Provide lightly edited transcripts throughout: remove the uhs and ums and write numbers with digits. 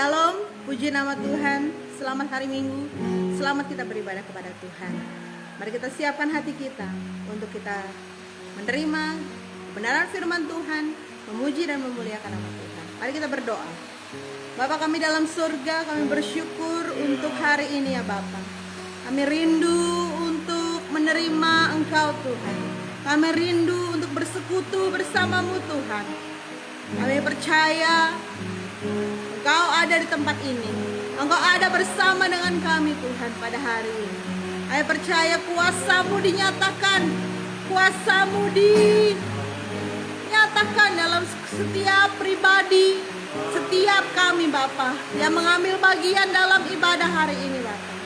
Shalom, puji nama Tuhan. Selamat hari Minggu. Selamat kita beribadah kepada Tuhan. Mari kita siapkan hati kita untuk kita menerima kebenaran firman Tuhan, memuji dan memuliakan nama Tuhan. Mari kita berdoa. Bapa kami dalam surga, kami bersyukur untuk hari ini ya Bapa. Kami rindu untuk menerima Engkau Tuhan. Kami rindu untuk bersekutu bersamamu Tuhan. Kami percaya Engkau ada di tempat ini. Engkau ada bersama dengan kami Tuhan pada hari ini. Kami percaya kuasa-Mu dinyatakan. Kuasa-Mu dinyatakan dalam setiap pribadi, setiap kami Bapa yang mengambil bagian dalam ibadah hari ini Bapa.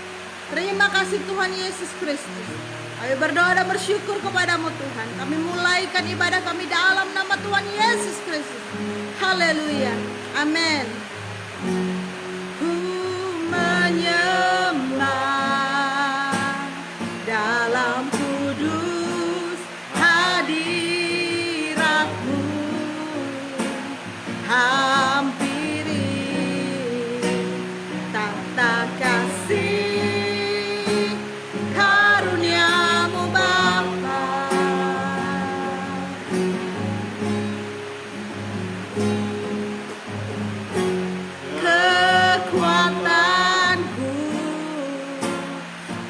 Terima kasih Tuhan Yesus Kristus. Kami berdoa dan bersyukur kepadamu Tuhan. Kami mulaikan ibadah kami dalam nama Tuhan Yesus Kristus. Haleluya. Amin. Ku menyembah dalam kudus hadirat-Mu, hampiri tata kasih karunia-Mu Bapa. Kekuatanku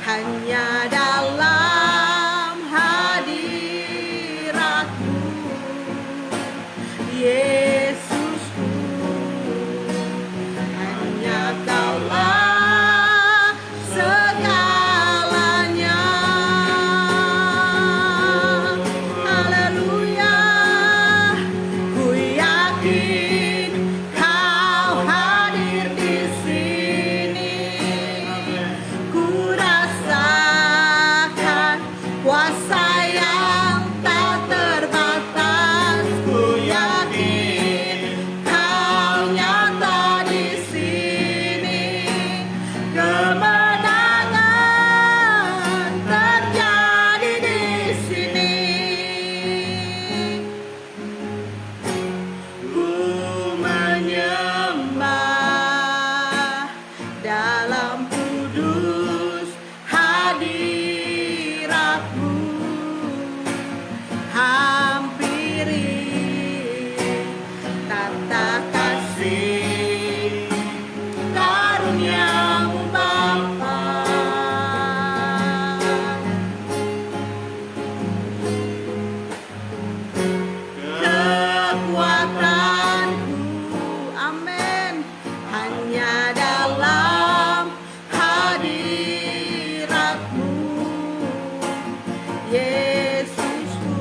hanya dalam hadirat-Mu, Yesusku. Hanya Kaulah segalanya. Haleluya. Ku yakin Kau hadir di sini. Ku rasakan kuasa yang tak terbatas. Ku yakin Kau nyata di sini. Kemenangan terjadi di sini. Ku menyembah dalam kudus hadirat-Mu, hampiri tata kasih karunia-Mu Bapa. Kekuatanku, amin, hanya dalam hadirat-Mu, Yesusku.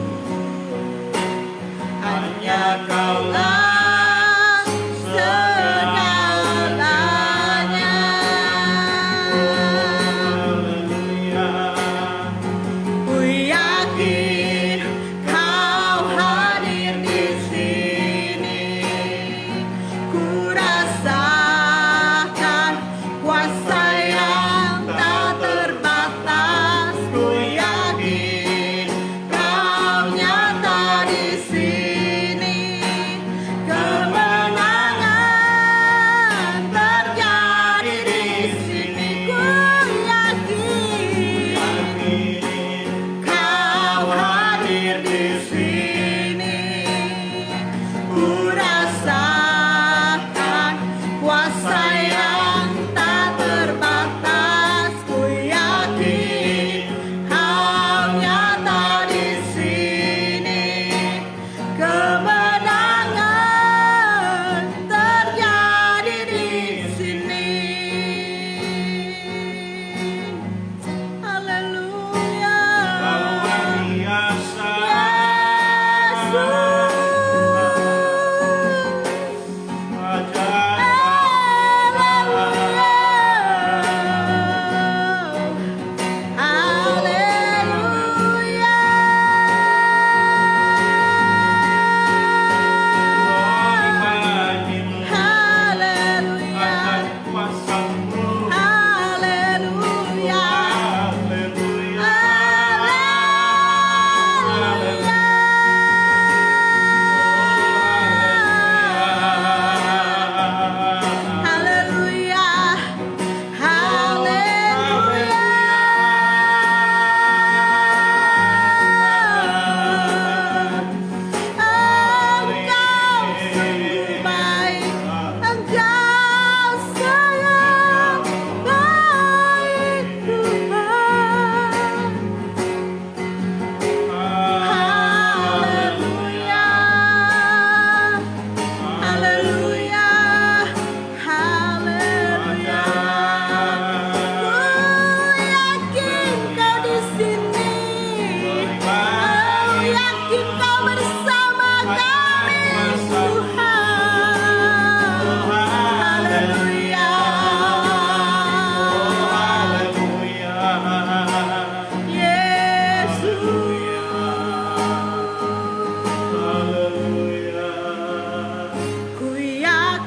Hanya Kaulah segalanya.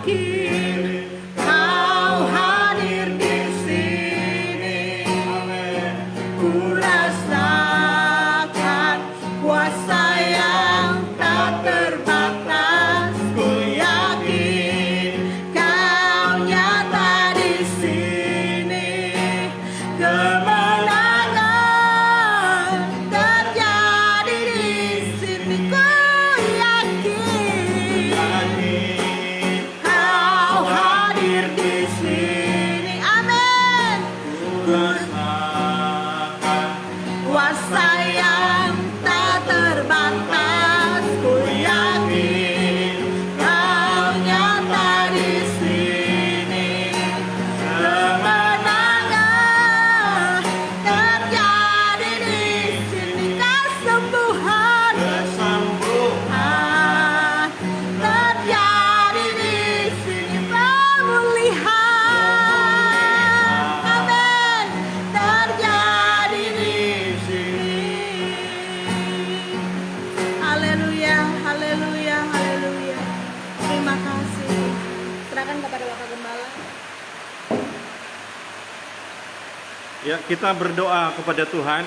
yakin Kau hadir di sini. Ku rasakan kuasa yang tak terbatas. Ku yakin Kau nyata di sini. Kemenangan terjadi di sini. Ku yakin Kau hadir di sini. Amin. Kuasa yang tak terbatas. Ku yakin Kau nyata di sini. Kemenangan terjadi di sini. Kesembuhan terjadi di sini. Pemulihan, amin, terjadi di sini. Haleluya, haleluya, haleluya. Terima kasih. Serahkan kepada Bapak Gembala. Ya, kita berdoa kepada Tuhan.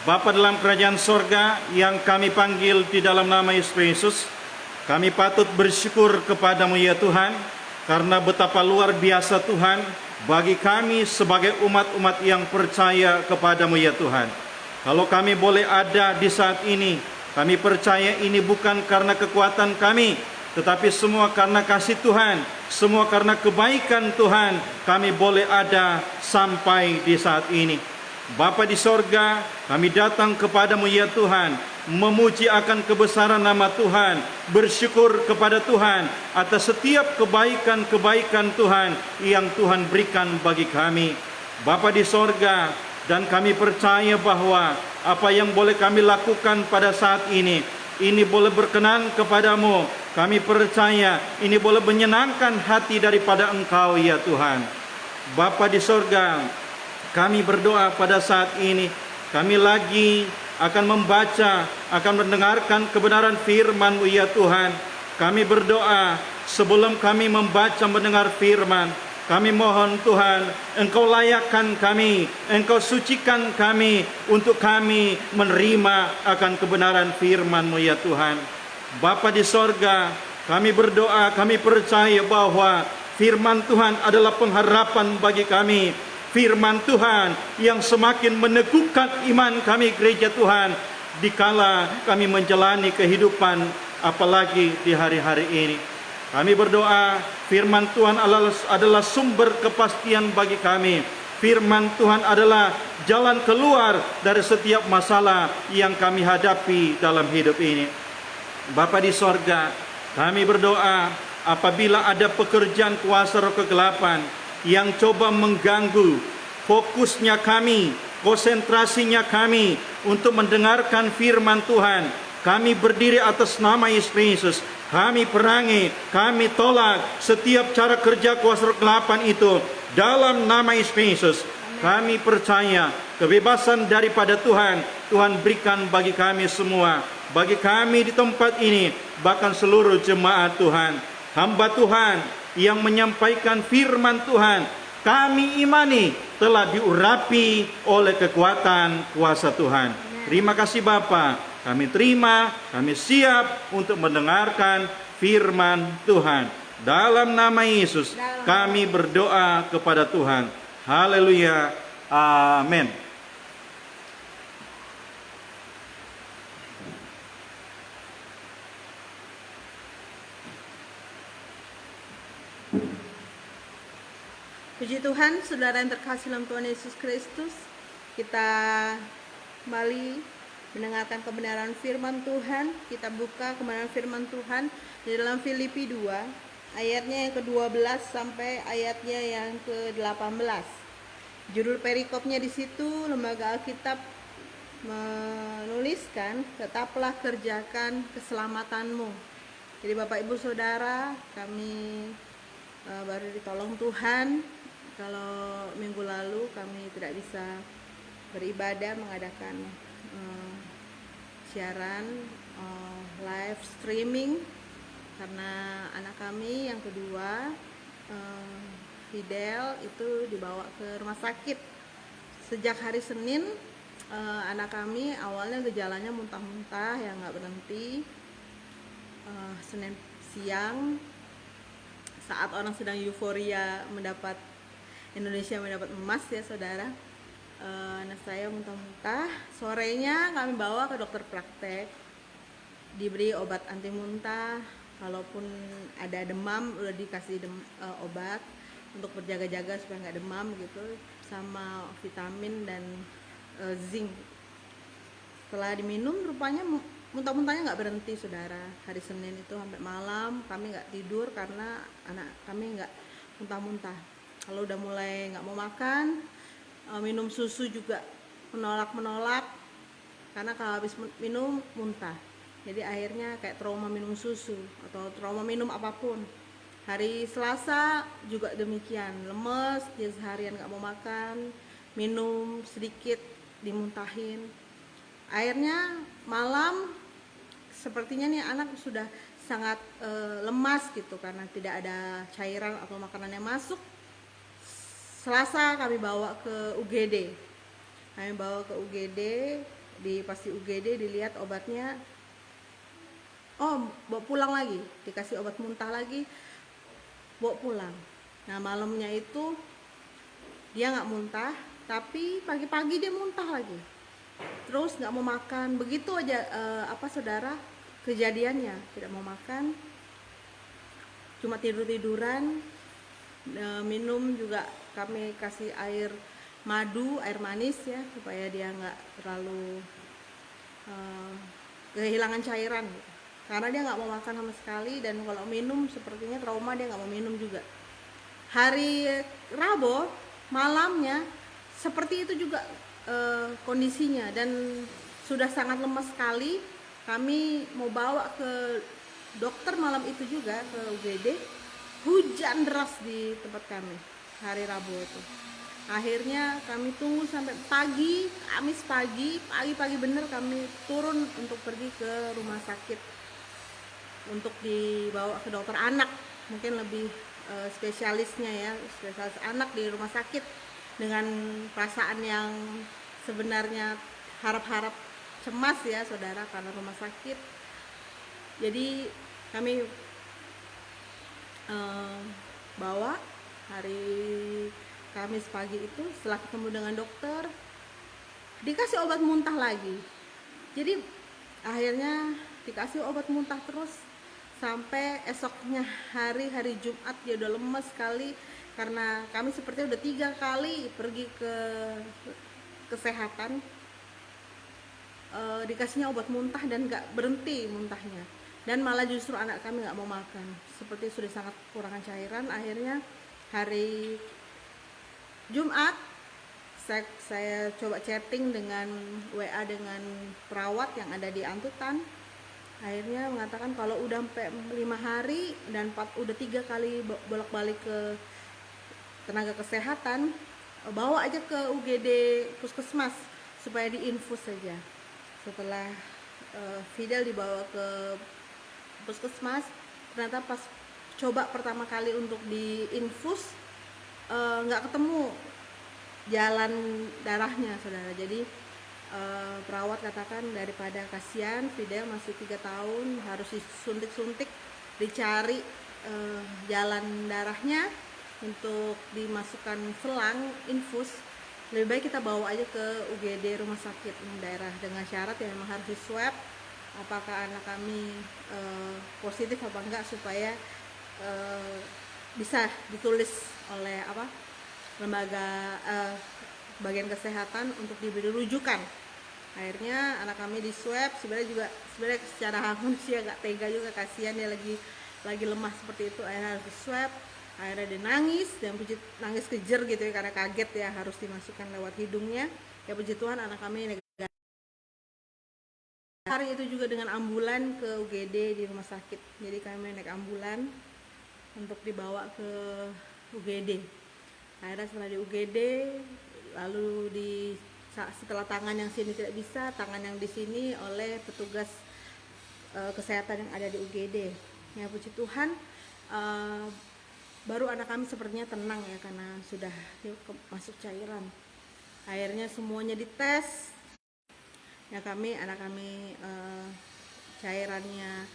Bapa dalam kerajaan sorga yang kami panggil di dalam nama Yesus, kami patut bersyukur kepadamu ya Tuhan, karena betapa luar biasa Tuhan bagi kami sebagai umat-umat yang percaya kepadamu ya Tuhan. Kalau kami boleh ada di saat ini, kami percaya ini bukan karena kekuatan kami, tetapi semua karena kasih Tuhan, semua karena kebaikan Tuhan, kami boleh ada sampai di saat ini. Bapa di sorga, kami datang kepadamu ya Tuhan, memuji akan kebesaran nama Tuhan, bersyukur kepada Tuhan atas setiap kebaikan-kebaikan Tuhan yang Tuhan berikan bagi kami. Bapa di sorga, dan kami percaya bahwa apa yang boleh kami lakukan pada saat ini boleh berkenan kepadamu. Kami percaya ini boleh menyenangkan hati daripada Engkau ya Tuhan. Bapa di sorga, kami berdoa pada saat ini, kami lagi akan membaca, akan mendengarkan kebenaran firman-Mu ya Tuhan. Kami berdoa sebelum kami membaca mendengar firman, kami mohon Tuhan, Engkau layakkan kami, Engkau sucikan kami untuk kami menerima akan kebenaran firman-Mu ya Tuhan. Bapa di sorga, kami berdoa, kami percaya bahwa firman Tuhan adalah pengharapan bagi kami. Firman Tuhan yang semakin meneguhkan iman kami gereja Tuhan dikala kami menjalani kehidupan apalagi di hari-hari ini. Kami berdoa firman Tuhan adalah sumber kepastian bagi kami. Firman Tuhan adalah jalan keluar dari setiap masalah yang kami hadapi dalam hidup ini. Bapa di sorga, kami berdoa apabila ada pekerjaan kuasa roh kegelapan yang coba mengganggu fokusnya kami, konsentrasinya kami untuk mendengarkan firman Tuhan, kami berdiri atas nama Yesus. Kami perangi, kami tolak setiap cara kerja kuasa roh kegelapan itu dalam nama Yesus. Kami percaya kebebasan daripada Tuhan, Tuhan berikan bagi kami semua, bagi kami di tempat ini, bahkan seluruh jemaat Tuhan. Hamba Tuhan yang menyampaikan firman Tuhan, kami imani telah diurapi oleh kekuatan kuasa Tuhan. Terima kasih Bapa, kami terima, kami siap untuk mendengarkan firman Tuhan. Dalam nama Yesus kami berdoa kepada Tuhan. Haleluya, amin. Puji Tuhan, saudara yang terkasih dalam Tuhan Yesus Kristus, kita kembali mendengarkan kebenaran firman Tuhan. Kita buka kebenaran firman Tuhan di dalam Filipi 2, ayatnya yang ke-12 sampai ayatnya yang ke-18. Judul perikopnya di situ Lembaga Alkitab menuliskan, tetaplah kerjakan keselamatanmu. Jadi Bapak Ibu Saudara, kami baru ditolong Tuhan. Kalau minggu lalu kami tidak bisa beribadah, mengadakan siaran live streaming karena anak kami yang kedua, eh, Fidel, itu dibawa ke rumah sakit. Sejak hari Senin, anak kami awalnya gejalanya muntah-muntah yang nggak berhenti. Senin siang, saat orang sedang euforia mendapat Indonesia mendapat emas ya saudara, anak saya muntah-muntah. Sorenya kami bawa ke dokter praktek, diberi obat anti muntah. Kalaupun ada demam udah dikasih obat untuk berjaga-jaga supaya nggak demam gitu, sama vitamin dan zinc. Setelah diminum rupanya muntah-muntahnya nggak berhenti saudara. Hari Senin itu sampai malam kami nggak tidur karena anak kami nggak muntah-muntah. Kalau udah mulai nggak mau makan, minum susu juga menolak karena kalau habis minum muntah. Jadi akhirnya kayak trauma minum susu atau trauma minum apapun. Hari Selasa juga demikian, lemes, dia seharian nggak mau makan, minum sedikit dimuntahin. Akhirnya malam sepertinya nih anak sudah sangat lemas gitu karena tidak ada cairan atau makanan yang masuk. Selasa kami bawa ke UGD. Kami bawa ke UGD, pasti UGD dilihat obatnya. Oh, bawa pulang lagi, dikasih obat muntah lagi, bawa pulang. Nah malamnya itu dia nggak muntah, tapi pagi-pagi dia muntah lagi. Terus nggak mau makan, begitu aja saudara kejadiannya, tidak mau makan, cuma tiduran. Minum juga kami kasih air madu, air manis ya, supaya dia nggak terlalu kehilangan cairan gitu. Karena dia nggak mau makan sama sekali, dan kalau minum sepertinya trauma, dia nggak mau minum juga. Hari Rabu malamnya seperti itu juga kondisinya, dan sudah sangat lemas sekali. Kami mau bawa ke dokter malam itu juga ke UGD. Hujan deras di tempat kami hari Rabu itu. Akhirnya kami tunggu sampai pagi, Kamis pagi bener kami turun untuk pergi ke rumah sakit untuk dibawa ke dokter anak, mungkin lebih spesialisnya ya, spesialis anak di rumah sakit, dengan perasaan yang sebenarnya harap-harap cemas ya saudara, karena rumah sakit. Jadi kami bawa hari Kamis pagi itu, setelah ketemu dengan dokter dikasih obat muntah lagi. Jadi akhirnya dikasih obat muntah terus sampai esoknya hari Jumat. Dia udah lemes sekali karena kami sepertinya udah 3 kali pergi ke kesehatan, dikasihnya obat muntah dan gak berhenti muntahnya, dan malah justru anak kami gak mau makan, seperti sudah sangat kekurangan cairan. Akhirnya hari Jumat saya coba chatting dengan WA dengan perawat yang ada di Antutan. Akhirnya mengatakan kalau udah sampai 5 hari dan udah 3 kali bolak-balik ke tenaga kesehatan, bawa aja ke UGD Puskesmas supaya diinfus saja. Setelah Fidel dibawa ke Puskesmas, ternyata pas coba pertama kali untuk diinfus nggak ketemu jalan darahnya saudara. Jadi perawat katakan daripada kasihan Fidel masih 3 tahun harus disuntik-suntik, dicari jalan darahnya untuk dimasukkan selang infus, lebih baik kita bawa aja ke UGD rumah sakit daerah, dengan syarat yang memang harus di swab apakah anak kami positif apa enggak, supaya bisa ditulis oleh lembaga bagian kesehatan untuk diberi rujukan. Akhirnya anak kami di swab. Sebenarnya secara manusia agak tega juga, kasihan dia lagi lemah seperti itu. Akhirnya harus di swab. Akhirnya dia nangis, dan nangis kejer gitu ya, karena kaget ya harus dimasukkan lewat hidungnya. Ya puji Tuhan anak kami negatif. Hari itu juga dengan ambulan ke UGD di rumah sakit. Jadi kami naik ambulan untuk dibawa ke UGD. Akhirnya setelah di UGD, lalu setelah tangan yang sini tidak bisa, tangan yang di sini oleh petugas kesehatan yang ada di UGD. Ya puji Tuhan, baru anak kami sepertinya tenang ya, karena sudah masuk cairan. Akhirnya semuanya dites. Ya anak kami cairannya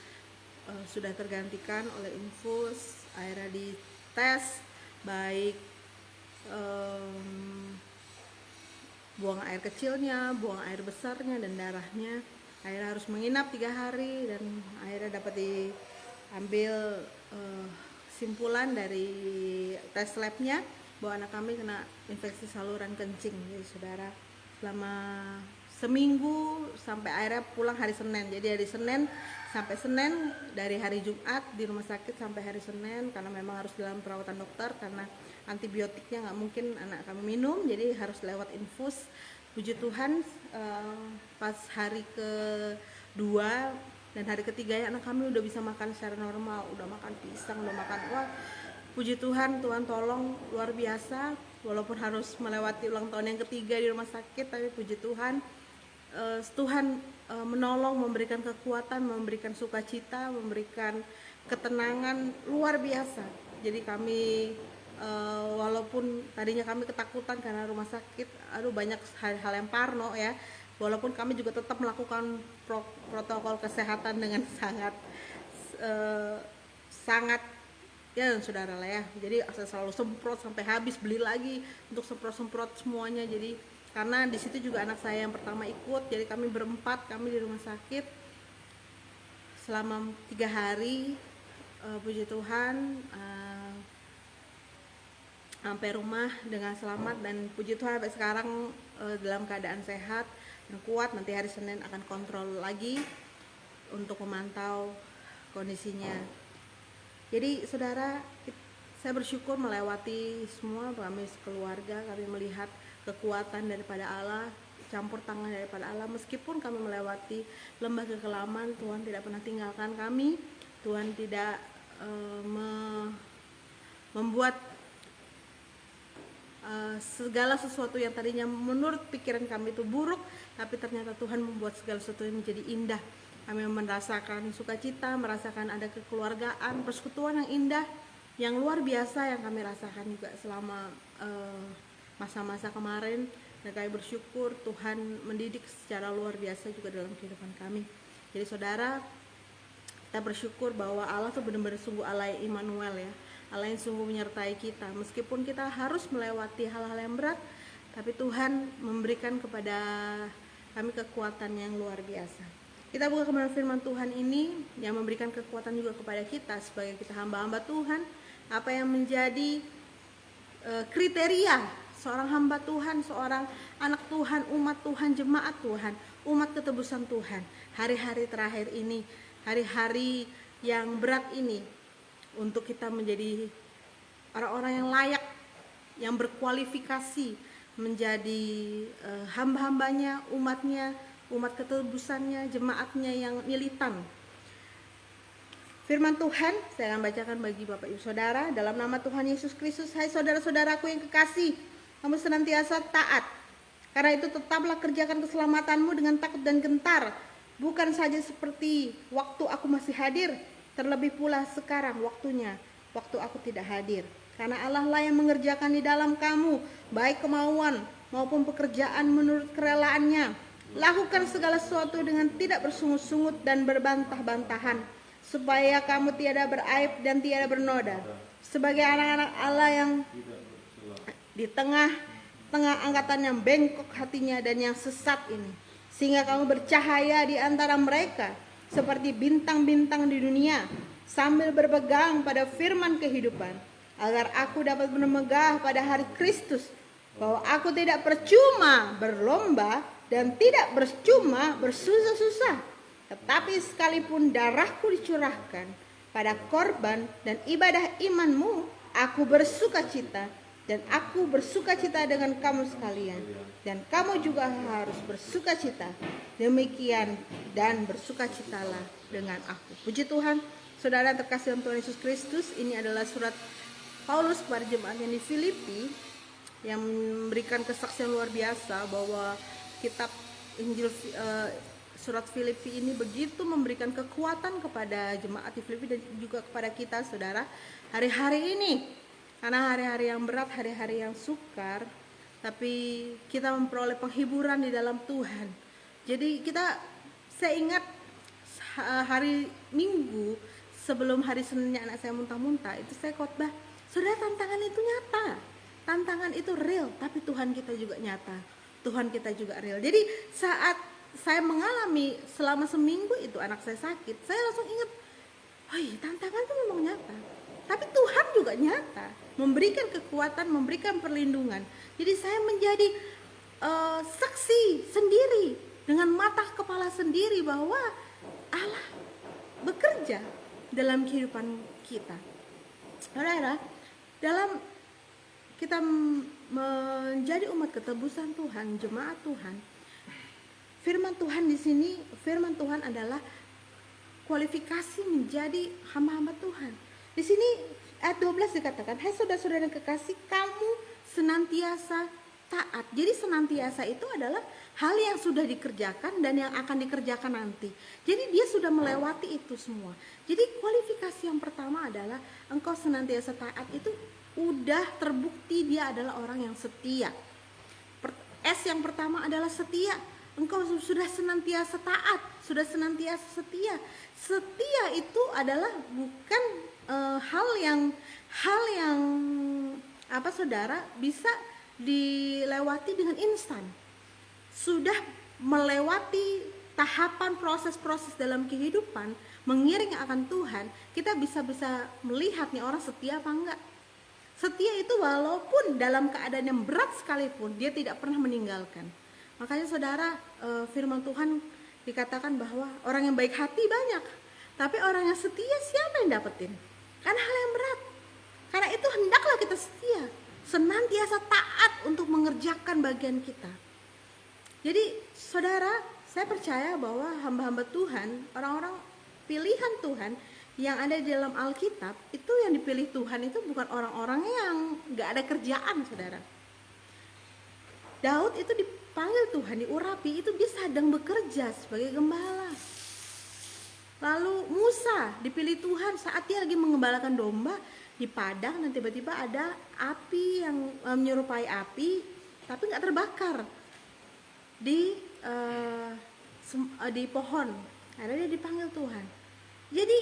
sudah tergantikan oleh infus. Akhirnya dites baik buang air kecilnya, buang air besarnya, dan darahnya. Akhirnya harus menginap 3 hari, dan akhirnya dapat diambil simpulan dari tes labnya bahwa anak kami kena infeksi saluran kencing. Jadi saudara, selama seminggu sampai akhirnya pulang hari Senin. Jadi dari Senin sampai Senin, dari hari Jumat di rumah sakit sampai hari Senin, karena memang harus dalam perawatan dokter karena antibiotiknya nggak mungkin anak kami minum, jadi harus lewat infus. Puji Tuhan, pas hari kedua dan hari ketiga ya anak kami udah bisa makan secara normal, udah makan pisang, udah makan, wah puji Tuhan, Tuhan tolong luar biasa. Walaupun harus melewati ulang tahun yang ketiga di rumah sakit, tapi puji Tuhan, Tuhan menolong, memberikan kekuatan, memberikan sukacita, memberikan ketenangan luar biasa. Jadi kami walaupun tadinya kami ketakutan karena rumah sakit, banyak hal-hal yang parno ya. Walaupun kami juga tetap melakukan protokol kesehatan dengan sangat ya saudara lah ya. Jadi saya selalu semprot sampai habis, beli lagi untuk semprot semuanya. Jadi karena di situ juga anak saya yang pertama ikut, jadi kami berempat, kami di rumah sakit selama 3 hari. Puji Tuhan, sampai rumah dengan selamat, dan puji Tuhan sampai sekarang dalam keadaan sehat dan kuat. Nanti hari Senin akan kontrol lagi untuk memantau kondisinya. Jadi saudara, saya bersyukur melewati semua, kami sekeluarga, kami melihat kekuatan daripada Allah, campur tangan daripada Allah. Meskipun kami melewati lembah kekelaman, Tuhan tidak pernah tinggalkan kami. Tuhan tidak membuat segala sesuatu yang tadinya menurut pikiran kami itu buruk, tapi ternyata Tuhan membuat segala sesuatu yang menjadi indah. Kami merasakan sukacita, merasakan ada kekeluargaan, persekutuan yang indah, yang luar biasa yang kami rasakan juga selama masa-masa kemarin. Dan kami bersyukur Tuhan mendidik secara luar biasa juga dalam kehidupan kami. Jadi saudara, kita bersyukur bahwa Allah tuh benar-benar sungguh Allah Immanuel ya, Allah yang sungguh menyertai kita. Meskipun kita harus melewati hal-hal yang berat, tapi Tuhan memberikan kepada kami kekuatan yang luar biasa. Kita buka kebenaran firman Tuhan ini yang memberikan kekuatan juga kepada kita sebagai kita hamba-hamba Tuhan. Apa yang menjadi kriteria seorang hamba Tuhan, seorang anak Tuhan, umat Tuhan, jemaat Tuhan, umat ketebusan Tuhan. Hari-hari terakhir ini, hari-hari yang berat ini, untuk kita menjadi orang-orang yang layak, yang berkualifikasi menjadi hamba-hambanya, umatnya, umat ketebusannya, jemaatnya yang militan. Firman Tuhan saya akan bacakan bagi Bapak Ibu Saudara dalam nama Tuhan Yesus Kristus. Hai saudara-saudaraku yang kekasih, kamu senantiasa taat. Karena itu tetaplah kerjakan keselamatanmu dengan takut dan gentar, bukan saja seperti waktu aku masih hadir, terlebih pula sekarang waktunya, waktu aku tidak hadir. Karena Allah lah yang mengerjakan di dalam kamu, baik kemauan maupun pekerjaan menurut kerelaannya. Lakukan segala sesuatu dengan tidak bersungut-sungut dan berbantah-bantahan, supaya kamu tiada beraib dan tiada bernoda, sebagai anak-anak Allah yang di tengah-tengah angkatan yang bengkok hatinya dan yang sesat ini, sehingga kamu bercahaya di antara mereka seperti bintang-bintang di dunia, sambil berpegang pada firman kehidupan, agar aku dapat bermegah pada hari Kristus, bahwa aku tidak percuma berlomba dan tidak percuma bersusah-susah, tetapi sekalipun darahku dicurahkan pada korban dan ibadah imanmu, aku bersukacita, dan aku bersukacita dengan kamu sekalian, dan kamu juga harus bersukacita. Demikian dan bersukacitalah dengan aku. Puji Tuhan, saudara terkasih dalam Tuhan Yesus Kristus. Ini adalah surat Paulus kepada jemaat yang di Filipi, yang memberikan kesaksian luar biasa bahwa kitab Injil surat Filipi ini begitu memberikan kekuatan kepada jemaat di Filipi dan juga kepada kita saudara hari-hari ini. Karena hari-hari yang berat, hari-hari yang sukar, tapi kita memperoleh penghiburan di dalam Tuhan. Jadi saya ingat hari Minggu sebelum hari Seninnya anak saya muntah-muntah, itu saya khotbah, saudara, tantangan itu nyata, tantangan itu real, tapi Tuhan kita juga nyata, Tuhan kita juga real. Jadi saat saya mengalami selama seminggu itu anak saya sakit, saya langsung ingat, oh iya, tantangan itu memang nyata, tapi Tuhan juga nyata, memberikan kekuatan, memberikan perlindungan. Jadi saya menjadi saksi sendiri dengan mata kepala sendiri bahwa Allah bekerja dalam kehidupan kita. Saudara, dalam kita menjadi umat ketebusan Tuhan, jemaat Tuhan, firman Tuhan di sini, firman Tuhan adalah kualifikasi menjadi hamba-hamba Tuhan. Di sini ayat 12 dikatakan, hai saudara-saudara yang kekasih, kamu senantiasa taat. Jadi senantiasa itu adalah hal yang sudah dikerjakan dan yang akan dikerjakan nanti. Jadi dia sudah melewati itu semua. Jadi kualifikasi yang pertama adalah engkau senantiasa taat, itu udah terbukti dia adalah orang yang setia. S yang pertama adalah setia. Engkau sudah senantiasa taat, sudah senantiasa setia. Setia itu adalah bukan hal yang saudara bisa dilewati dengan instan. Sudah melewati tahapan proses-proses dalam kehidupan, mengiring akan Tuhan, kita bisa melihat nih orang setia apa enggak. Setia itu walaupun dalam keadaan yang berat sekalipun, dia tidak pernah meninggalkan. Makanya saudara, firman Tuhan dikatakan bahwa orang yang baik hati banyak, tapi orang yang setia siapa yang dapetin? Karena hal yang berat. Karena itu hendaklah kita setia, senantiasa taat untuk mengerjakan bagian kita. Jadi saudara, saya percaya bahwa hamba-hamba Tuhan, orang-orang pilihan Tuhan yang ada di dalam Alkitab, itu yang dipilih Tuhan itu bukan orang-orang yang gak ada kerjaan, saudara. Daud itu dipanggil Tuhan, diurapi, itu dia sedang bekerja sebagai gembala. Lalu Musa dipilih Tuhan saat dia lagi mengembalakan domba di padang, dan tiba-tiba ada api yang menyerupai api tapi nggak terbakar di pohon. Akhirnya dia dipanggil Tuhan. Jadi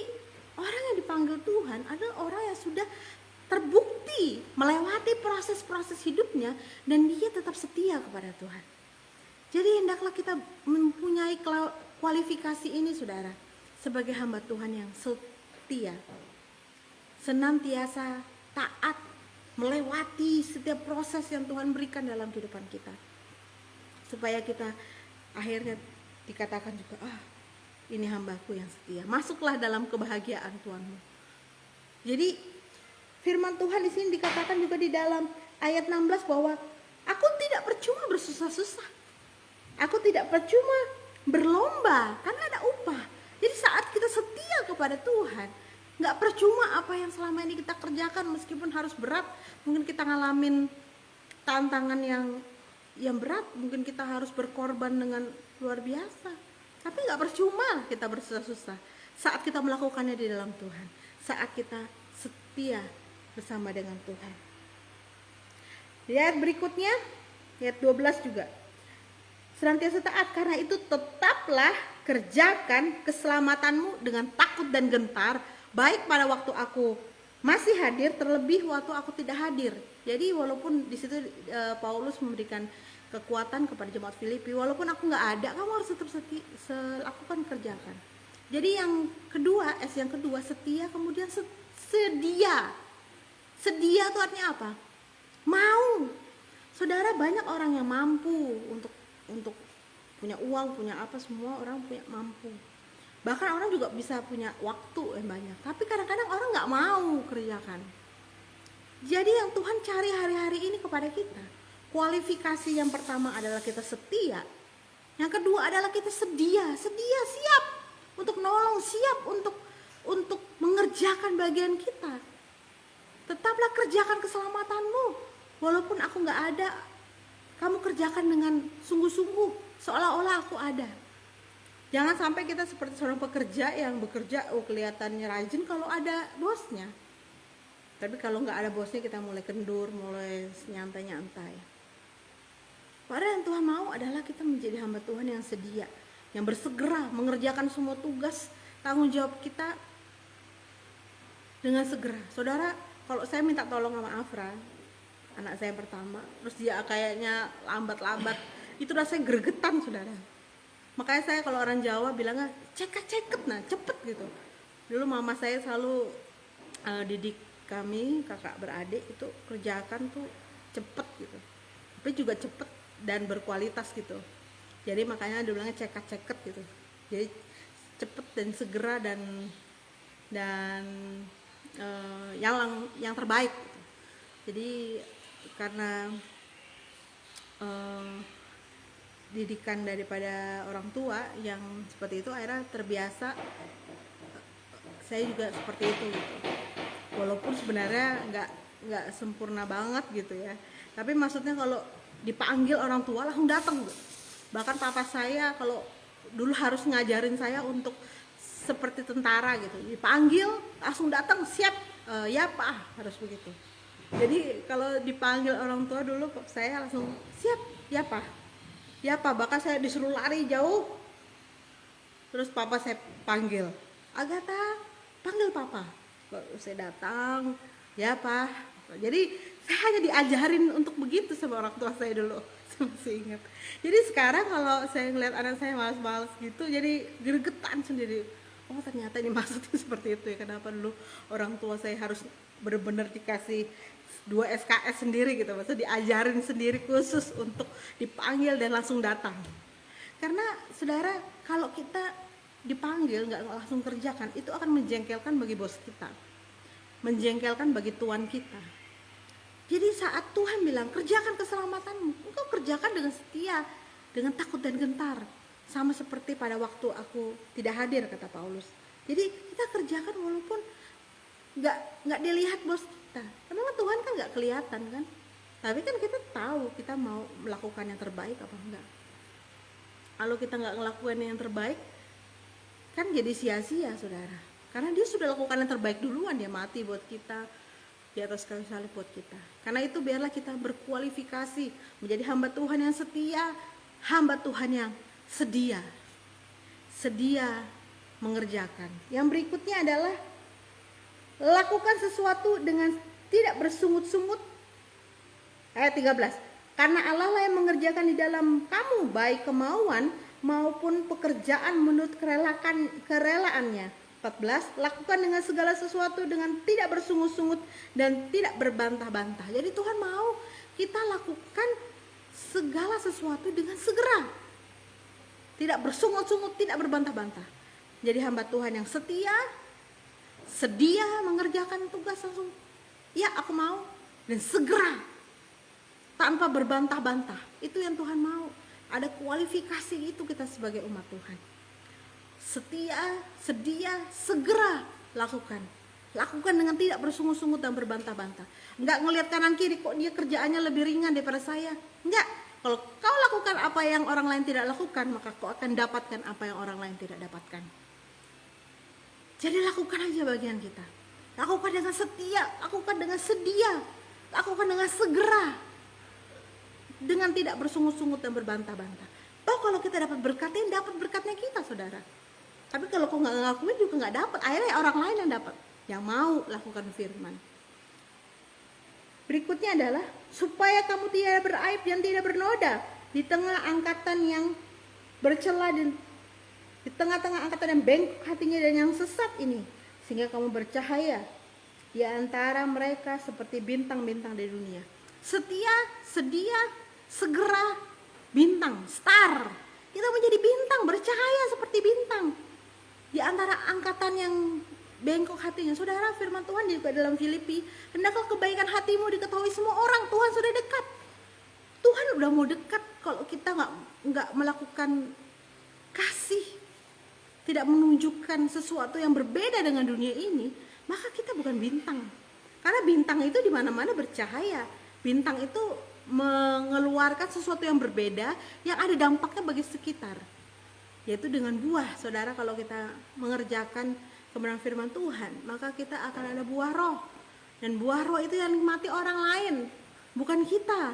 orang yang dipanggil Tuhan adalah orang yang sudah terbukti melewati proses-proses hidupnya dan dia tetap setia kepada Tuhan. Jadi hendaklah kita mempunyai kualifikasi ini, saudara, sebagai hamba Tuhan yang setia, senantiasa taat, melewati setiap proses yang Tuhan berikan dalam kehidupan kita, supaya kita akhirnya dikatakan juga, ini hambaku yang setia, masuklah dalam kebahagiaan Tuhanmu. Jadi firman Tuhan di sini dikatakan juga di dalam ayat 16 bahwa aku tidak percuma bersusah-susah, aku tidak percuma berlomba karena ada upah. Jadi saat kita setia kepada Tuhan, gak percuma apa yang selama ini kita kerjakan, meskipun harus berat. Mungkin kita ngalamin tantangan yang berat, mungkin kita harus berkorban dengan luar biasa, tapi gak percuma kita bersusah-susah saat kita melakukannya di dalam Tuhan, saat kita setia bersama dengan Tuhan. Di ayat berikutnya, ayat 12 juga, senantiasa taat, karena itu tetaplah kerjakan keselamatanmu dengan takut dan gentar, baik pada waktu aku masih hadir, terlebih waktu aku tidak hadir. Jadi walaupun di situ Paulus memberikan kekuatan kepada jemaat Filipi, walaupun aku nggak ada, kamu harus tetap lakukan, kerjakan. Jadi yang kedua, yang kedua, setia, kemudian sedia. Sedia itu artinya apa? Mau. Saudara, banyak orang yang mampu untuk punya uang, punya apa, semua orang punya mampu. Bahkan orang juga bisa punya waktu yang banyak, tapi kadang-kadang orang nggak mau kerjakan. Jadi yang Tuhan cari hari-hari ini kepada kita, kualifikasi yang pertama adalah kita setia, yang kedua adalah kita sedia, siap untuk nolong, siap untuk mengerjakan bagian kita. Tetaplah kerjakan keselamatanmu, walaupun aku nggak ada, kamu kerjakan dengan sungguh-sungguh, seolah-olah aku ada. Jangan sampai kita seperti seorang pekerja yang bekerja kelihatannya rajin kalau ada bosnya. Tapi kalau nggak ada bosnya kita mulai kendur, mulai nyantai-nyantai. Padahal yang Tuhan mau adalah kita menjadi hamba Tuhan yang sedia, yang bersegera mengerjakan semua tugas tanggung jawab kita dengan segera. Saudara, kalau saya minta tolong sama Afra, anak saya yang pertama, terus dia kayaknya lambat-lambat, itu rasanya gregetan, saudara. Makanya saya kalau orang Jawa bilangnya ceket-ceket, nah cepet gitu. Dulu mama saya selalu didik kami kakak beradik itu kerjakan tuh cepet gitu, tapi juga cepet dan berkualitas gitu. Jadi makanya dia bilangnya ceket-ceket gitu. Jadi cepet dan segera dan yang terbaik gitu. Jadi karena didikan daripada orang tua yang seperti itu, akhirnya terbiasa saya juga seperti itu gitu. Walaupun sebenarnya nggak sempurna banget gitu ya, tapi maksudnya kalau dipanggil orang tua langsung datang gitu. Bahkan papa saya kalau dulu harus ngajarin saya untuk seperti tentara gitu, dipanggil langsung datang, siap, ya pak, harus begitu. Jadi kalau dipanggil orang tua dulu saya langsung siap, ya pak, ya pak. Bahkan saya disuruh lari jauh, terus papa saya panggil, Agatha, panggil papa. Baru saya datang, ya pak. Jadi saya hanya diajarin untuk begitu sama orang tua saya dulu. Saya masih ingat. Jadi sekarang kalau saya ngeliat anak saya malas-malas gitu, jadi gregetan sendiri. Oh ternyata ini maksudnya seperti itu ya. Kenapa dulu orang tua saya harus benar-benar dikasih 2 SKS sendiri gitu, maksudnya diajarin sendiri khusus untuk dipanggil dan langsung datang. Karena saudara, kalau kita dipanggil nggak langsung kerjakan, itu akan menjengkelkan bagi bos kita, menjengkelkan bagi tuan kita. Jadi saat Tuhan bilang kerjakan keselamatanmu, engkau kerjakan dengan setia, dengan takut dan gentar, sama seperti pada waktu aku tidak hadir, kata Paulus. Jadi kita kerjakan walaupun nggak dilihat bos kita, karena Tuhan kan nggak kelihatan kan, tapi kan kita tahu kita mau melakukan yang terbaik apa enggak. Kalau kita nggak ngelakuin yang terbaik, kan jadi sia-sia saudara, karena dia sudah lakukan yang terbaik duluan, dia mati buat kita di atas kayu salib buat kita. Karena itu biarlah kita berkualifikasi menjadi hamba Tuhan yang setia, hamba Tuhan yang sedia mengerjakan. Yang berikutnya adalah lakukan sesuatu dengan tidak bersungut-sungut. Ayat 13, karena Allah lah yang mengerjakan di dalam kamu baik kemauan maupun pekerjaan menurut kerelaannya. 14, lakukan dengan segala sesuatu dengan tidak bersungut-sungut dan tidak berbantah-bantah. Jadi Tuhan mau kita lakukan segala sesuatu dengan segera, tidak bersungut-sungut, tidak berbantah-bantah. Jadi hamba Tuhan yang setia, sedia mengerjakan tugas langsung, ya aku mau, dan segera, tanpa berbantah-bantah. Itu yang Tuhan mau. Ada kualifikasi itu kita sebagai umat Tuhan. Setia, sedia, segera lakukan. Lakukan dengan tidak bersungut-sungut dan berbantah-bantah. Enggak ngelihat kanan kiri, kok dia kerjaannya lebih ringan daripada saya. Enggak. Kalau kau lakukan apa yang orang lain tidak lakukan, maka kau akan dapatkan apa yang orang lain tidak dapatkan. Jadi lakukan aja bagian kita. Lakukan dengan setia, lakukan dengan sedia, lakukan dengan segera, dengan tidak bersungut-sungut dan berbantah-bantah. Toh kalau kita dapat berkatnya, dapat berkatnya kita saudara. Tapi kalau kau nggak ngelakuin juga nggak dapat. Akhirnya orang lain yang dapat, yang mau lakukan firman. Berikutnya adalah supaya kamu tidak beraib dan tidak bernoda di tengah angkatan yang bercela dan di tengah-tengah angkatan yang bengkok hatinya dan yang sesat ini, sehingga kamu bercahaya di antara mereka seperti bintang-bintang di dunia. Setia, sedia, segera, bintang, star. Kita menjadi bintang, bercahaya seperti bintang di antara angkatan yang bengkok hatinya. Saudara, firman Tuhan juga dalam Filipi, hendaklah kebaikan hatimu diketahui semua orang. Tuhan sudah dekat. Tuhan udah mau dekat. Kalau kita nggak melakukan kasih, tidak menunjukkan sesuatu yang berbeda dengan dunia ini, maka kita bukan bintang. Karena bintang itu di mana-mana bercahaya. Bintang itu mengeluarkan sesuatu yang berbeda, yang ada dampaknya bagi sekitar. yaitu dengan buah. Saudara, kalau kita mengerjakan kebenaran firman Tuhan, maka kita akan ada buah roh. Dan buah roh itu yang nikmati orang lain, bukan kita.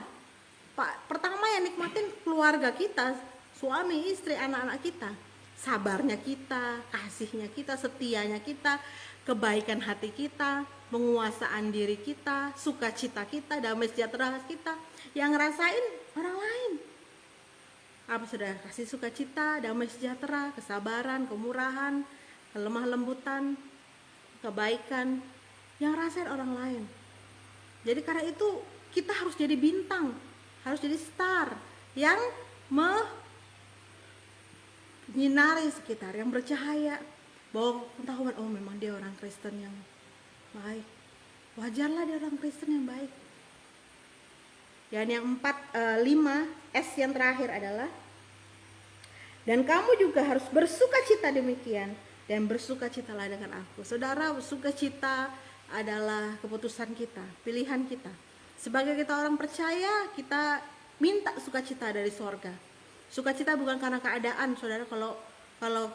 Pertama yang nikmatin keluarga kita, suami, istri, anak-anak kita. Sabarnya kita, kasihnya kita, setianya kita, kebaikan hati kita, penguasaan diri kita, sukacita kita, damai sejahtera kita. Yang ngerasain orang lain. Apa saudara? Kasih sukacita, damai sejahtera, kesabaran, kemurahan, kelemah lembutan, kebaikan. Yang rasain orang lain. Jadi karena itu kita harus jadi bintang, harus jadi star yang menyinari sekitar, yang bercahaya, bahwa pengetahuan, oh memang dia orang Kristen yang baik, wajarlah dia orang Kristen yang baik. Dan yang 5 S yang terakhir adalah, dan kamu juga harus bersukacita demikian, dan bersukacitalah dengan aku. Saudara, bersukacita adalah keputusan kita, pilihan kita. Sebagai kita orang percaya, kita minta sukacita dari sorga. Sukacita bukan karena keadaan, saudara. Kalau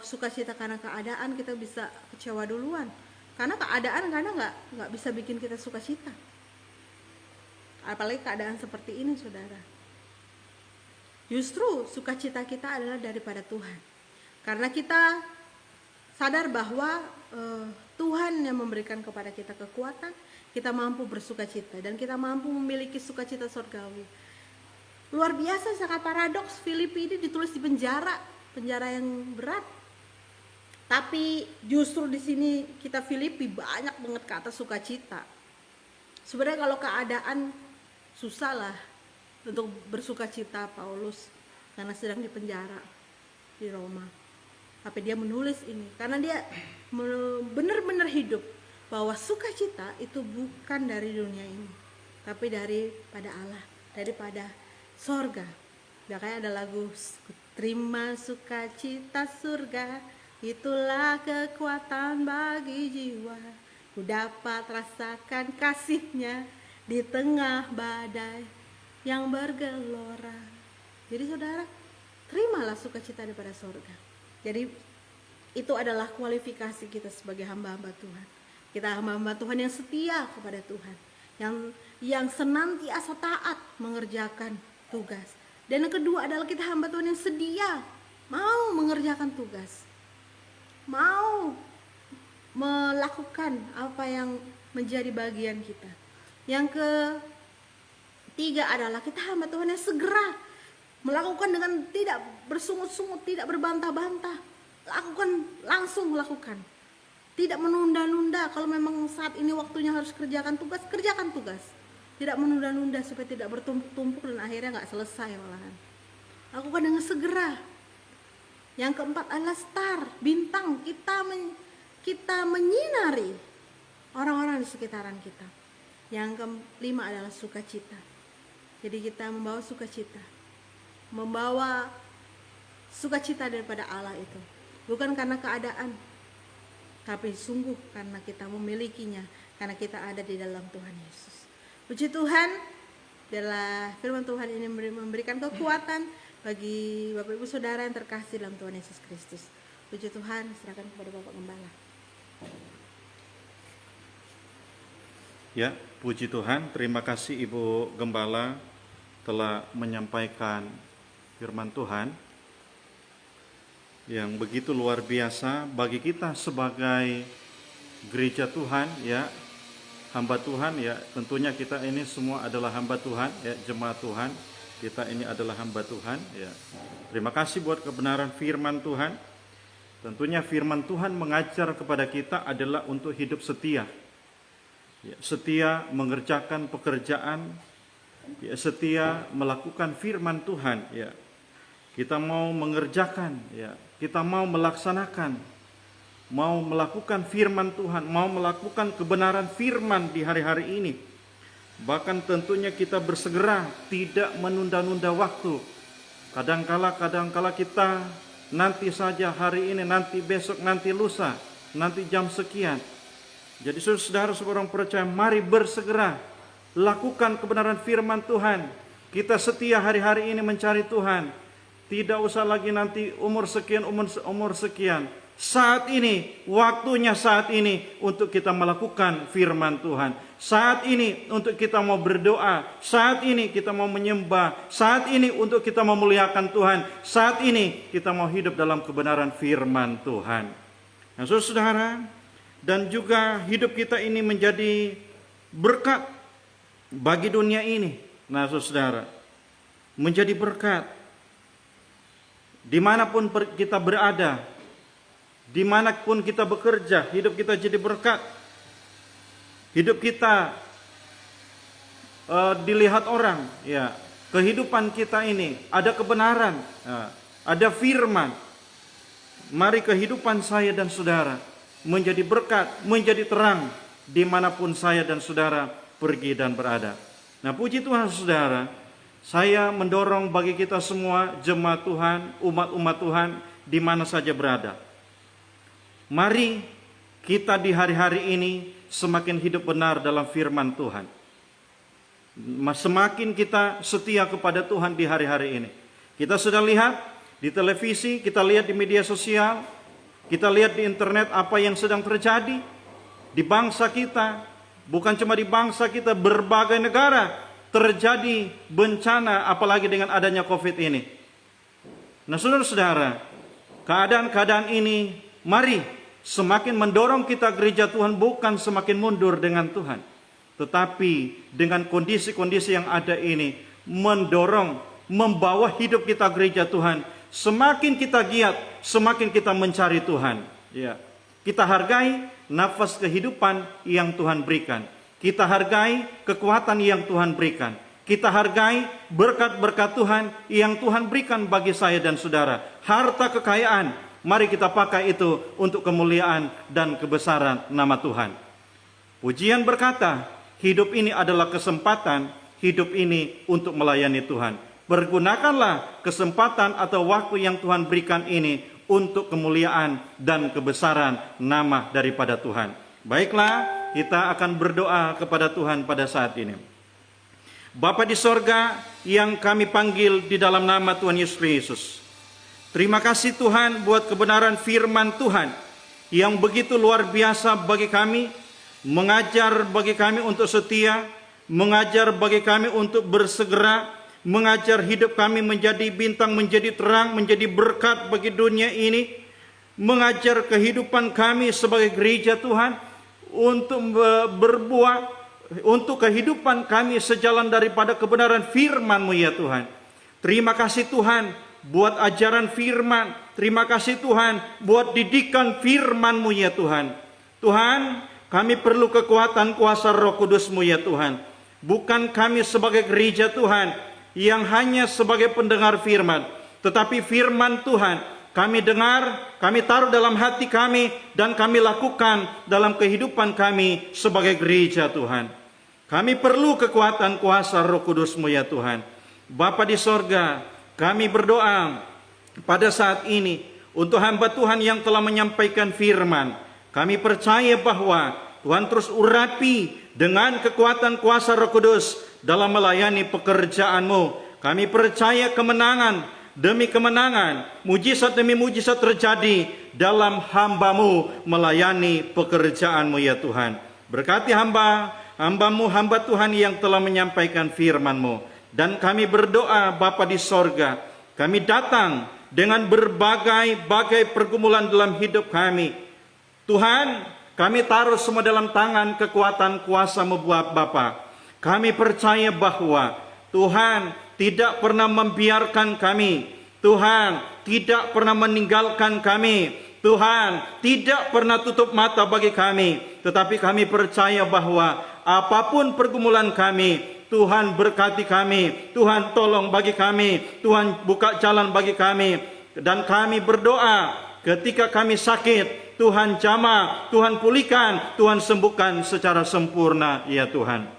sukacita karena keadaan, kita bisa kecewa duluan. Karena keadaan nggak bisa bikin kita sukacita. Apalagi keadaan seperti ini, saudara. Justru sukacita kita adalah daripada Tuhan. Karena kita sadar bahwa Tuhan yang memberikan kepada kita kekuatan, kita mampu bersukacita dan kita mampu memiliki sukacita surgawi. Luar biasa, sangat paradoks. Filipi ini ditulis di penjara yang berat. Tapi justru di sini kita Filipi banyak banget kata sukacita. Sebenarnya kalau keadaan susah lah untuk bersukacita Paulus karena sedang di penjara di Roma. Tapi dia menulis ini karena dia benar-benar hidup bahwa sukacita itu bukan dari dunia ini, tapi daripada Allah, daripada sorga. Makanya ada lagu, terima sukacita surga, itulah kekuatan bagi jiwa. Ku dapat rasakan kasihnya di tengah badai yang bergelora. Jadi saudara, terimalah sukacita daripada sorga. Jadi itu adalah kualifikasi kita sebagai hamba-hamba Tuhan. Kita hamba-hamba Tuhan yang setia kepada Tuhan, yang senantiasa taat mengerjakan tugas. Dan yang kedua adalah kita hamba Tuhan yang sedia mau mengerjakan tugas, mau melakukan apa yang menjadi bagian kita. Yang ketiga adalah kita hamba Tuhan yang segera melakukan dengan tidak bersungut-sungut, tidak berbantah-bantah. Langsung lakukan. Tidak menunda-nunda. Kalau memang saat ini waktunya harus kerjakan tugas. Tidak menunda-nunda supaya tidak bertumpuk-tumpuk dan akhirnya nggak selesai malahan. Lakukan dengan segera. Yang keempat adalah star, bintang. Kita menyinari orang-orang di sekitaran kita. Yang kelima adalah sukacita. Jadi kita membawa sukacita. Membawa sukacita daripada Allah itu bukan karena keadaan, tapi sungguh karena kita memilikinya, karena kita ada di dalam Tuhan Yesus. Puji Tuhan, biarlah firman Tuhan ini memberikan kekuatan bagi Bapak Ibu Saudara yang terkasih dalam Tuhan Yesus Kristus. Puji Tuhan, serahkan kepada Bapak Gembala. Ya, puji Tuhan. Terima kasih Ibu Gembala telah menyampaikan firman Tuhan yang begitu luar biasa bagi kita sebagai gereja Tuhan, ya, hamba Tuhan, ya. Tentunya kita ini semua adalah hamba Tuhan, ya, jemaat Tuhan. Kita ini adalah hamba Tuhan, ya. Terima kasih buat kebenaran firman Tuhan. Tentunya firman Tuhan mengajar kepada kita adalah untuk hidup setia, ya, setia mengerjakan pekerjaan, ya, setia melakukan firman Tuhan, ya. Kita mau mengerjakan, ya, kita mau melaksanakan, mau melakukan firman Tuhan, mau melakukan kebenaran firman di hari-hari ini. Bahkan tentunya kita bersegera, tidak menunda-nunda waktu. Kadangkala kita nanti saja, hari ini, nanti besok, nanti lusa, nanti jam sekian. Jadi saudara seorang percaya, mari bersegera lakukan kebenaran firman Tuhan. Kita setia hari-hari ini mencari Tuhan. Tidak usah lagi nanti umur sekian, umur sekian. Saat ini, waktunya saat ini untuk kita melakukan firman Tuhan. Saat ini untuk kita mau berdoa. Saat ini kita mau menyembah. Saat ini untuk kita memuliakan Tuhan. Saat ini kita mau hidup dalam kebenaran firman Tuhan. Nah, saudara, dan juga hidup kita ini menjadi berkat bagi dunia ini. Nah, saudara, menjadi berkat. Dimanapun kita berada, dimanapun kita bekerja, hidup kita jadi berkat. Hidup kita dilihat orang, ya. Kehidupan kita ini ada kebenaran, ya, ada firman. Mari kehidupan saya dan saudara menjadi berkat, menjadi terang dimanapun saya dan saudara pergi dan berada. Nah, puji Tuhan saudara, saya mendorong bagi kita semua jemaat Tuhan, umat-umat Tuhan di mana saja berada. Mari kita di hari-hari ini semakin hidup benar dalam firman Tuhan. Semakin kita setia kepada Tuhan di hari-hari ini. Kita sudah lihat di televisi, kita lihat di media sosial, kita lihat di internet apa yang sedang terjadi di bangsa kita. Bukan cuma di bangsa kita, berbagai negara terjadi bencana, apalagi dengan adanya COVID ini. Nah, saudara-saudara, keadaan-keadaan ini mari semakin mendorong kita gereja Tuhan bukan semakin mundur dengan Tuhan, tetapi dengan kondisi-kondisi yang ada ini mendorong, membawa hidup kita gereja Tuhan. Semakin kita giat, semakin kita mencari Tuhan. Ya, kita hargai nafas kehidupan yang Tuhan berikan. Kita hargai kekuatan yang Tuhan berikan. Kita hargai berkat-berkat Tuhan yang Tuhan berikan bagi saya dan saudara. Harta kekayaan, mari kita pakai itu untuk kemuliaan dan kebesaran nama Tuhan. Pujian berkata, hidup ini adalah kesempatan, hidup ini untuk melayani Tuhan. Pergunakanlah kesempatan atau waktu yang Tuhan berikan ini untuk kemuliaan dan kebesaran nama daripada Tuhan. Baiklah, kita akan berdoa kepada Tuhan pada saat ini. Bapa di sorga yang kami panggil di dalam nama Tuhan Yesus Kristus. Terima kasih Tuhan buat kebenaran firman Tuhan yang begitu luar biasa bagi kami. Mengajar bagi kami untuk setia. Mengajar bagi kami untuk bersegera. Mengajar hidup kami menjadi bintang, menjadi terang, menjadi berkat bagi dunia ini. Mengajar kehidupan kami sebagai gereja Tuhan untuk berbuah, untuk kehidupan kami sejalan daripada kebenaran firman-Mu ya Tuhan. Terima kasih Tuhan buat ajaran firman. Terima kasih Tuhan buat didikan firman-Mu ya Tuhan. Tuhan, kami perlu kekuatan kuasa Roh Kudus-Mu ya Tuhan. Bukan kami sebagai gereja Tuhan yang hanya sebagai pendengar firman, tetapi firman Tuhan kami dengar, kami taruh dalam hati kami, dan kami lakukan dalam kehidupan kami sebagai gereja Tuhan. Kami perlu kekuatan kuasa Roh Kudus-Mu ya Tuhan. Bapa di sorga, kami berdoa pada saat ini untuk hamba Tuhan yang telah menyampaikan firman. Kami percaya bahwa Tuhan terus urapi dengan kekuatan kuasa Roh Kudus dalam melayani pekerjaan-Mu. Kami percaya kemenangan demi kemenangan, mujizat demi mujizat terjadi dalam hamba-Mu melayani pekerjaan-Mu ya Tuhan. Berkati hamba-Mu, hamba Tuhan yang telah menyampaikan firman-Mu. Dan kami berdoa Bapa di sorga, kami datang dengan berbagai pergumulan dalam hidup kami. Tuhan, kami taruh semua dalam tangan kekuatan kuasa-Mu buat Bapa. Kami percaya bahwa Tuhan tidak pernah membiarkan kami. Tuhan tidak pernah meninggalkan kami. Tuhan tidak pernah tutup mata bagi kami. Tetapi kami percaya bahwa apapun pergumulan kami, Tuhan berkati kami. Tuhan tolong bagi kami. Tuhan buka jalan bagi kami. Dan kami berdoa ketika kami sakit, Tuhan jamah, Tuhan pulihkan, Tuhan sembuhkan secara sempurna ya Tuhan.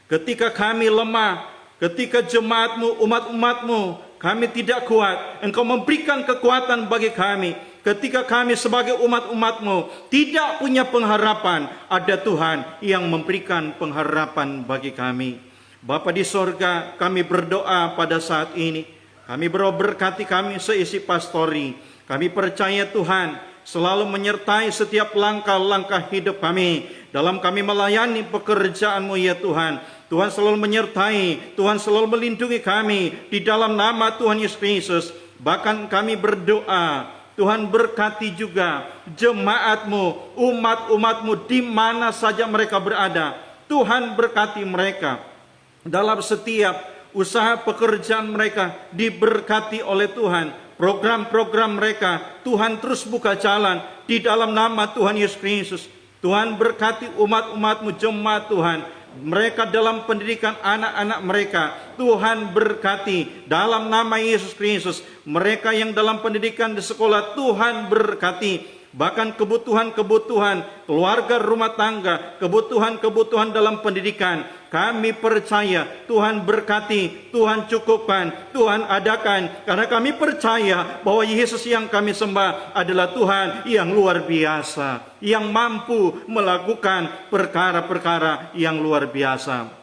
Ketika kami lemah, ketika jemaat-Mu, umat-umat-Mu, kami tidak kuat, Engkau memberikan kekuatan bagi kami. Ketika kami sebagai umat-umat-Mu tidak punya pengharapan, ada Tuhan yang memberikan pengharapan bagi kami. Bapa di sorga, kami berdoa pada saat ini. Kami berkati kami seisi pastori. Kami percaya Tuhan selalu menyertai setiap langkah-langkah hidup kami. Dalam kami melayani pekerjaan-Mu ya Tuhan. Tuhan selalu menyertai, Tuhan selalu melindungi kami di dalam nama Tuhan Yesus Kristus. Bahkan kami berdoa, Tuhan berkati juga jemaat-Mu, umat-umat-Mu di mana saja mereka berada. Tuhan berkati mereka dalam setiap usaha pekerjaan mereka diberkati oleh Tuhan. Program-program mereka Tuhan terus buka jalan di dalam nama Tuhan Yesus Kristus. Tuhan berkati umat-umat-Mu, jemaat Tuhan. Mereka dalam pendidikan anak-anak mereka, Tuhan berkati dalam nama Yesus Kristus. Mereka yang dalam pendidikan di sekolah, Tuhan berkati. Bahkan kebutuhan-kebutuhan keluarga rumah tangga, kebutuhan-kebutuhan dalam pendidikan, kami percaya Tuhan berkati, Tuhan cukupkan, Tuhan adakan. Karena kami percaya bahwa Yesus yang kami sembah adalah Tuhan yang luar biasa, yang mampu melakukan perkara-perkara yang luar biasa.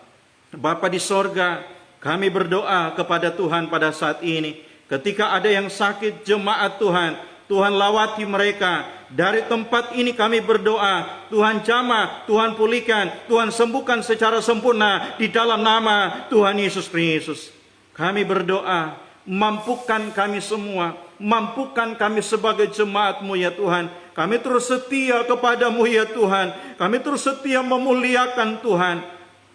Bapa di sorga, kami berdoa kepada Tuhan pada saat ini. Ketika ada yang sakit, jemaat Tuhan, Tuhan lawati mereka. Dari tempat ini kami berdoa, Tuhan jamah, Tuhan pulihkan, Tuhan sembuhkan secara sempurna di dalam nama Tuhan Yesus Kristus. Kami berdoa, mampukan kami semua, mampukan kami sebagai jemaat-Mu ya Tuhan. Kami terus setia kepada-Mu ya Tuhan. Kami terus setia memuliakan Tuhan.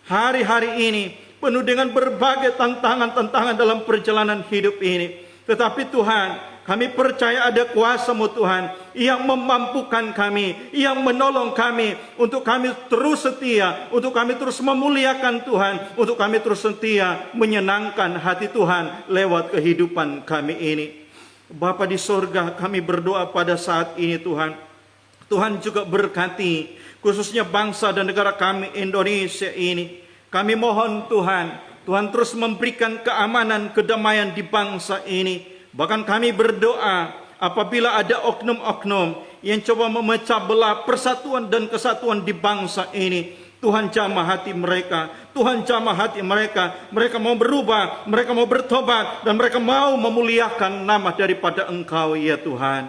Hari-hari ini penuh dengan berbagai tantangan-tantangan dalam perjalanan hidup ini. Tetapi Tuhan, kami percaya ada kuasa-Mu Tuhan yang memampukan kami, yang menolong kami, untuk kami terus setia, untuk kami terus memuliakan Tuhan, untuk kami terus setia menyenangkan hati Tuhan lewat kehidupan kami ini. Bapa di sorga, kami berdoa pada saat ini Tuhan. Tuhan juga berkati khususnya bangsa dan negara kami Indonesia ini. Kami mohon Tuhan, Tuhan terus memberikan keamanan, kedamaian di bangsa ini. Bahkan kami berdoa apabila ada oknum-oknum yang coba memecah belah persatuan dan kesatuan di bangsa ini, Tuhan jamah hati mereka, Tuhan jamah hati mereka. Mereka mau berubah, mereka mau bertobat, dan mereka mau memuliakan nama daripada Engkau ya Tuhan.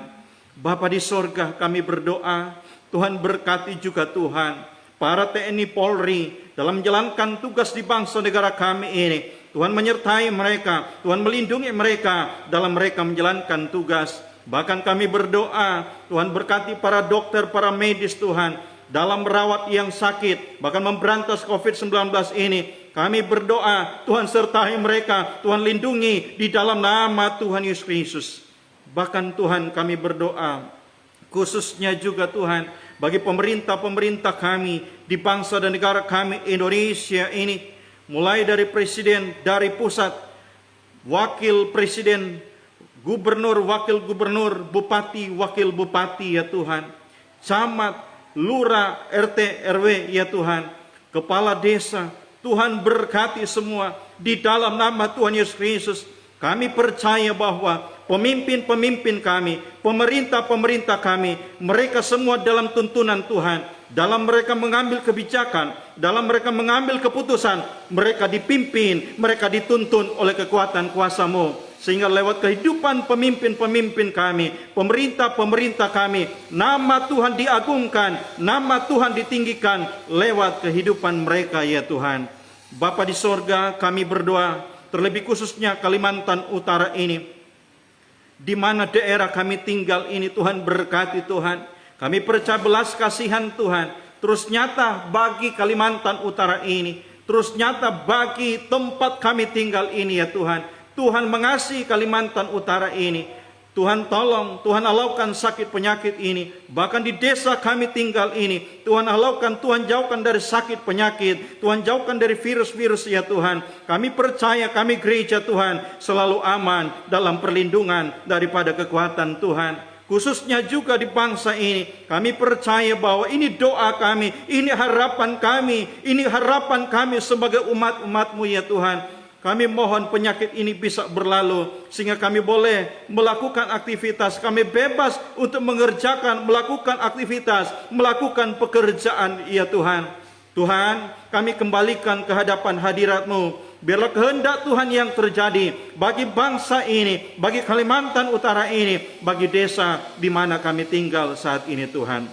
Bapa di sorga, kami berdoa, Tuhan berkati juga Tuhan para TNI Polri dalam menjalankan tugas di bangsa negara kami ini. Tuhan menyertai mereka, Tuhan melindungi mereka dalam mereka menjalankan tugas. Bahkan kami berdoa, Tuhan berkati para dokter, para medis Tuhan, dalam merawat yang sakit, bahkan memberantas COVID-19 ini. Kami berdoa, Tuhan sertai mereka, Tuhan lindungi di dalam nama Tuhan Yesus Kristus. Bahkan Tuhan kami berdoa, khususnya juga Tuhan, bagi pemerintah-pemerintah kami di bangsa dan negara kami Indonesia ini. Mulai dari presiden, dari pusat, wakil presiden, gubernur, wakil gubernur, bupati, wakil bupati ya Tuhan. Camat, lurah, RT, RW ya Tuhan. Kepala desa, Tuhan berkati semua di dalam nama Tuhan Yesus Kristus. Kami percaya bahwa pemimpin-pemimpin kami, pemerintah-pemerintah kami, mereka semua dalam tuntunan Tuhan. Dalam mereka mengambil kebijakan, dalam mereka mengambil keputusan, mereka dipimpin, mereka dituntun oleh kekuatan kuasa-Mu. Sehingga lewat kehidupan pemimpin-pemimpin kami, pemerintah-pemerintah kami, nama Tuhan diagungkan, nama Tuhan ditinggikan lewat kehidupan mereka ya Tuhan. Bapa di sorga, kami berdoa, terlebih khususnya Kalimantan Utara ini, di mana daerah kami tinggal ini, Tuhan berkati Tuhan. Kami percaya belas kasihan Tuhan terus nyata bagi Kalimantan Utara ini, terus nyata bagi tempat kami tinggal ini ya Tuhan. Tuhan mengasihi Kalimantan Utara ini. Tuhan tolong, Tuhan halaukan sakit penyakit ini. Bahkan di desa kami tinggal ini, Tuhan halaukan, Tuhan jauhkan dari sakit penyakit, Tuhan jauhkan dari virus-virus ya Tuhan. Kami percaya, kami gereja Tuhan selalu aman dalam perlindungan daripada kekuatan Tuhan. Khususnya juga di bangsa ini, kami percaya bahwa ini doa kami, ini harapan kami sebagai umat-umat-Mu ya Tuhan. Kami mohon penyakit ini bisa berlalu, sehingga kami boleh melakukan aktivitas, kami bebas untuk mengerjakan, melakukan aktivitas, melakukan pekerjaan ya Tuhan. Tuhan, kami kembalikan ke hadapan hadirat-Mu Biarlah kehendak Tuhan yang terjadi bagi bangsa ini, bagi Kalimantan Utara ini, bagi desa di mana kami tinggal saat ini Tuhan.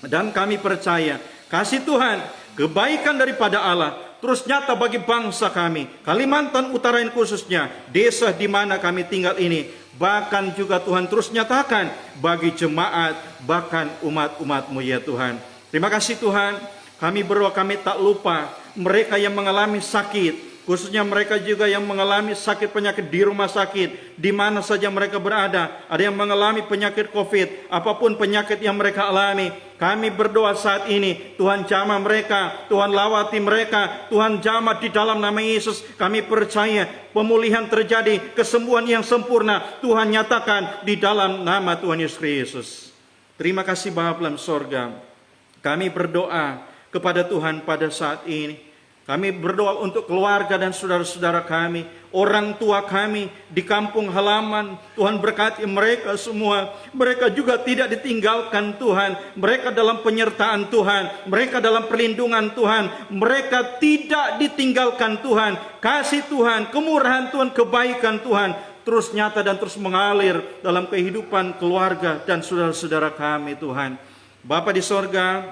Dan kami percaya kasih Tuhan, kebaikan daripada Allah terus nyata bagi bangsa kami, Kalimantan Utara ini khususnya, desa di mana kami tinggal ini. Bahkan juga Tuhan terus nyatakan bagi jemaat, bahkan umat-umat-Mu ya Tuhan. Terima kasih Tuhan, kami berdoa kami tak lupa mereka yang mengalami sakit, khususnya mereka juga yang mengalami sakit penyakit di rumah sakit, di mana saja mereka berada. Ada yang mengalami penyakit COVID, apapun penyakit yang mereka alami. Kami berdoa saat ini, Tuhan jamah mereka, Tuhan lawati mereka, Tuhan jamah di dalam nama Yesus. Kami percaya pemulihan terjadi, kesembuhan yang sempurna Tuhan nyatakan di dalam nama Tuhan Yesus Kristus. Terima kasih Bapa dalam sorga. Kami berdoa kepada Tuhan pada saat ini. Kami berdoa untuk keluarga dan saudara-saudara kami, orang tua kami di kampung halaman. Tuhan berkati mereka semua. Mereka juga tidak ditinggalkan Tuhan. Mereka dalam penyertaan Tuhan. Mereka dalam perlindungan Tuhan. Mereka tidak ditinggalkan Tuhan. Kasih Tuhan, kemurahan Tuhan, kebaikan Tuhan terus nyata dan terus mengalir dalam kehidupan keluarga dan saudara-saudara kami Tuhan. Bapa di sorga,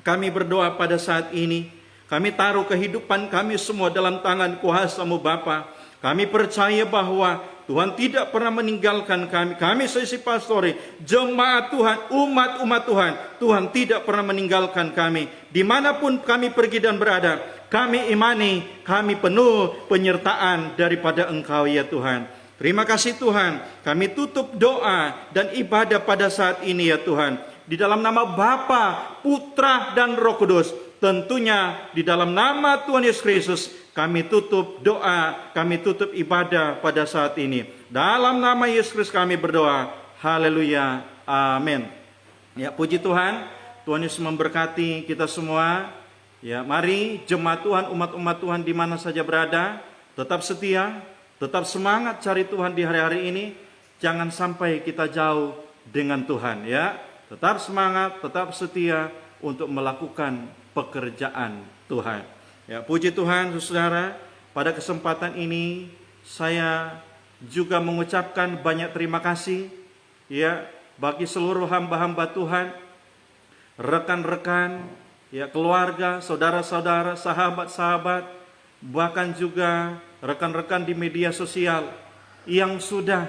kami berdoa pada saat ini. Kami taruh kehidupan kami semua dalam tangan kuasa-Mu Bapa. Kami percaya bahwa Tuhan tidak pernah meninggalkan kami. Kami sesi pastori, jemaat Tuhan, umat-umat Tuhan. Tuhan tidak pernah meninggalkan kami. Dimanapun kami pergi dan berada, kami imani, kami penuh penyertaan daripada Engkau ya Tuhan. Terima kasih Tuhan. Kami tutup doa dan ibadah pada saat ini ya Tuhan. Di dalam nama Bapa, Putra, dan Roh Kudus. Tentunya di dalam nama Tuhan Yesus Kristus kami tutup doa, kami tutup ibadah pada saat ini. Dalam nama Yesus Kristus kami berdoa. Haleluya. Amin. Ya, puji Tuhan. Tuhan Yesus memberkati kita semua. Ya, mari jemaat Tuhan, umat-umat Tuhan di mana saja berada, tetap setia, tetap semangat cari Tuhan di hari-hari ini. Jangan sampai kita jauh dengan Tuhan ya. Tetap semangat, tetap setia untuk melakukan pekerjaan Tuhan. Ya, puji Tuhan, saudara. Pada kesempatan ini saya juga mengucapkan banyak terima kasih ya bagi seluruh hamba-hamba Tuhan, rekan-rekan, ya keluarga, saudara-saudara, sahabat-sahabat, bahkan juga rekan-rekan di media sosial yang sudah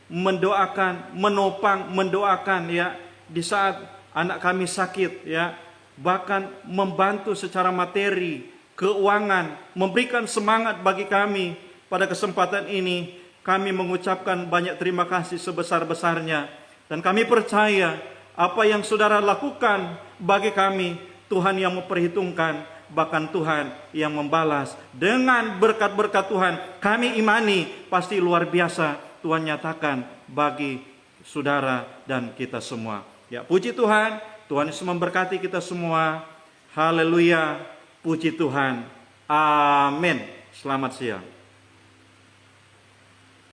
mendoakan, menopang, mendoakan ya di saat anak kami sakit ya. Bahkan membantu secara materi, keuangan, memberikan semangat bagi kami. Pada kesempatan ini kami mengucapkan banyak terima kasih sebesar-besarnya. Dan kami percaya apa yang saudara lakukan bagi kami, Tuhan yang memperhitungkan, bahkan Tuhan yang membalas. Dengan berkat-berkat Tuhan kami imani pasti luar biasa Tuhan nyatakan bagi saudara dan kita semua. Ya, puji Tuhan. Tuhan Yesus memberkati kita semua. Haleluya. Puji Tuhan. Amin. Selamat siang.